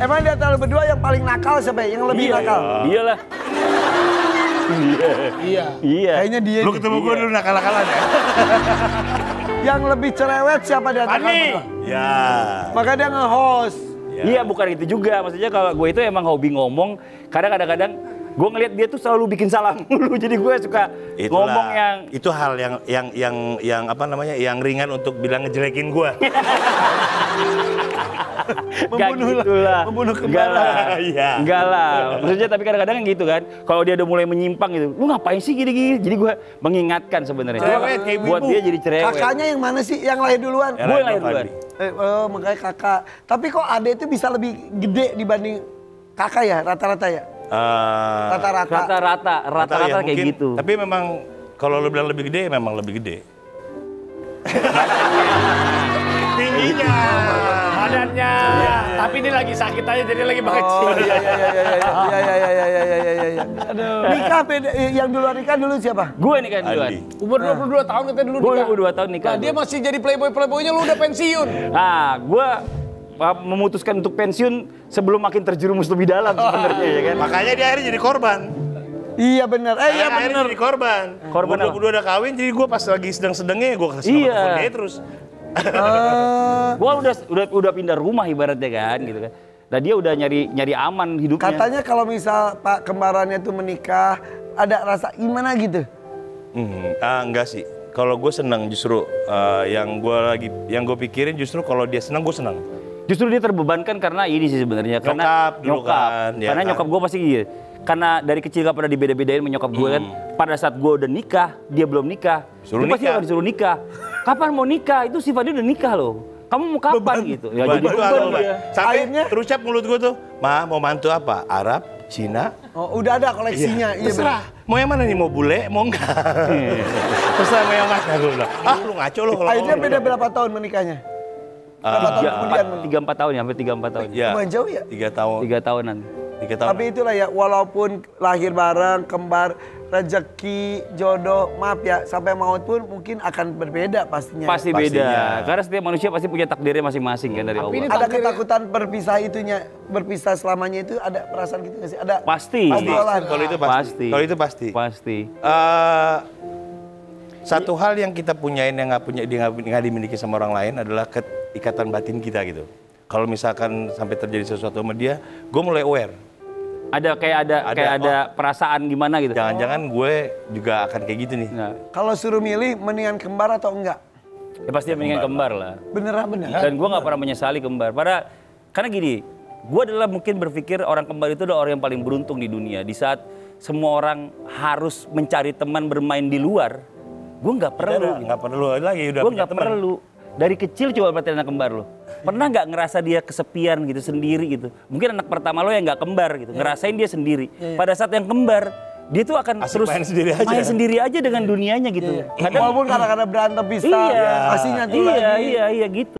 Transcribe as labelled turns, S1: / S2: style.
S1: Emang di antara berdua yang paling nakal siapa? Yang lebih nakal?
S2: Iyalah.
S3: Iya.
S2: Iya.
S1: Kayaknya dia.
S4: Lu ketemu gue dulu nakal-nakalan ya?
S1: Yang lebih cerewet siapa di antara berdua?
S4: Ya.
S1: Maka dia nge-host.
S2: Iya, bukan itu juga. Maksudnya kalau gue itu emang hobi ngomong. Kadang-kadang gue ngeliat dia tuh selalu bikin salah mulu. Jadi gue suka ngomong yang...
S4: Itu hal yang apa namanya, yang ringan untuk bilang ngejelekin gue.
S1: Membunuh kembara.
S4: Iya.
S2: Enggak lah. Maksudnya tapi kadang-kadang gitu kan. Kalau dia udah mulai menyimpang gitu. Lu ngapain sih gini-gini? Jadi gue mengingatkan sebenarnya.
S4: Cerewet, kayak
S2: Buat
S4: ibu.
S2: dia jadi cerewet.
S1: Kakaknya yang mana sih? Yang lahir duluan?
S2: Gue yang lahir duluan.
S1: Oh, makanya kakak. Tapi kok adek itu bisa lebih gede dibanding kakak ya? Rata-rata ya? Rata-rata.
S2: Rata-rata kayak
S4: mungkin,
S2: gitu.
S4: Tapi memang kalau lu bilang lebih gede, memang lebih gede. Tingginya.
S3: Badannya. Tapi ini lagi sakit aja jadi lagi mengecil.
S1: Oh iya. Aduh. Nikah beda, yang duluan nikah dulu siapa?
S2: Gue nih kan duluan.
S4: Andi.
S3: Umur 22 tahun katanya dulu
S2: Gue
S3: nikah.
S2: 22 tahun nikah.
S3: Nah, dia masih jadi playboy-playboynya, lu udah pensiun.
S2: Nah, gue memutuskan untuk pensiun sebelum makin terjerumus lebih dalam sebenarnya ya kan.
S4: Makanya dia akhirnya jadi korban.
S1: Iya benar. Iya
S4: Akhirnya
S1: benar.
S4: jadi korban.
S2: Korban
S4: Gua
S2: apa?
S4: 22 udah kawin, jadi gue pas lagi sedang-sedangnya gue kasih nomor telepon dia terus.
S2: Gue udah pindah rumah ibaratnya kan gitu kan. Nah dia udah nyari aman hidupnya.
S1: Katanya kalau misal Pak kembarannya tuh menikah, ada rasa gimana gitu?
S4: Enggak sih. Kalau gue senang justru yang gue pikirin justru kalau dia senang gue senang.
S2: Justru dia terbebankan karena ini sih sebenarnya.
S4: Nyokap dulu kan, ya
S2: Karena
S4: kan?
S2: nyokap gue pasti gitu. Karena dari kecil gak pernah dibeda-bedain sama nyokap gue kan. Pada saat gue udah nikah, dia belum nikah.
S4: Suruh
S2: Dia pasti
S4: nikah.
S2: akan disuruh nikah. Kapan mau nikah? Itu sifat dia udah nikah loh. Kamu mau kapan gitu? Ya jadi beban dia.
S4: Sampai
S1: Akhirnya?
S4: terucap mulut gue tuh, Ma mau mantu apa? Arab, Cina?
S1: Oh udah ada koleksinya. Iya
S4: Terserah. Mau yang mana nih? Mau bule? Mau enggak? Terserah mau yang mana? Gue bilang, lu ngaco lu kalau
S1: Akhirnya
S4: ngomong.
S1: beda berapa tahun menikahnya? Berapa tahun kemudian?
S2: 3-4 tahun ya, sampai 3-4 tahun.
S4: Ya,
S1: Lumayan jauh ya?
S4: 3 tahun.
S2: 3 tahunan.
S4: 3 tahun.
S1: Tapi itulah ya, walaupun lahir bareng, kembar, rezeki, jodoh, maaf ya, sampai maut pun mungkin akan berbeda pastinya.
S2: Pasti
S4: Pastinya.
S2: beda. Karena setiap manusia pasti punya takdirnya masing-masing kan dari
S3: Tapi
S2: Allah.
S3: ini
S1: Ada ketakutan berpisah itunya, berpisah selamanya itu ada perasaan gitu nggak sih? Ada
S2: Pasti.
S1: obrolan.
S4: Kalau itu pasti. Kalau itu pasti.
S2: Pasti.
S4: Satu hal yang kita punyain yang nggak dimiliki sama orang lain adalah ikatan batin kita gitu. Kalau misalkan sampai terjadi sesuatu sama dia, gue mulai aware.
S2: Ada perasaan gimana gitu.
S4: Jangan-jangan gue juga akan kayak gitu nih.
S2: Nah,
S1: Kalau suruh milih, mendingan kembar atau enggak?
S2: ya pasti mendingan kembar lah.
S1: Beneran bener.
S2: Dan gue nggak pernah menyesali kembar. Karena gini, gue adalah mungkin berpikir orang kembar itu adalah orang yang paling beruntung di dunia. Di saat semua orang harus mencari teman bermain di luar, gue nggak perlu.
S4: Nggak perlu lagi udah
S2: Gue
S4: punya
S2: nggak
S4: teman.
S2: perlu. Dari kecil coba perhatiin anak kembar lo. Pernah nggak ngerasa dia kesepian gitu sendiri gitu? Mungkin anak pertama lo yang nggak kembar gitu, ngerasain dia sendiri. Pada saat yang kembar, dia tuh akan
S4: Asik
S2: terus
S4: main sendiri aja.
S2: main sendiri aja dengan dunianya gitu.
S1: Walaupun kadang-kadang berantem pisah,
S2: Iya,
S1: pastinya tuh
S2: iya gitu.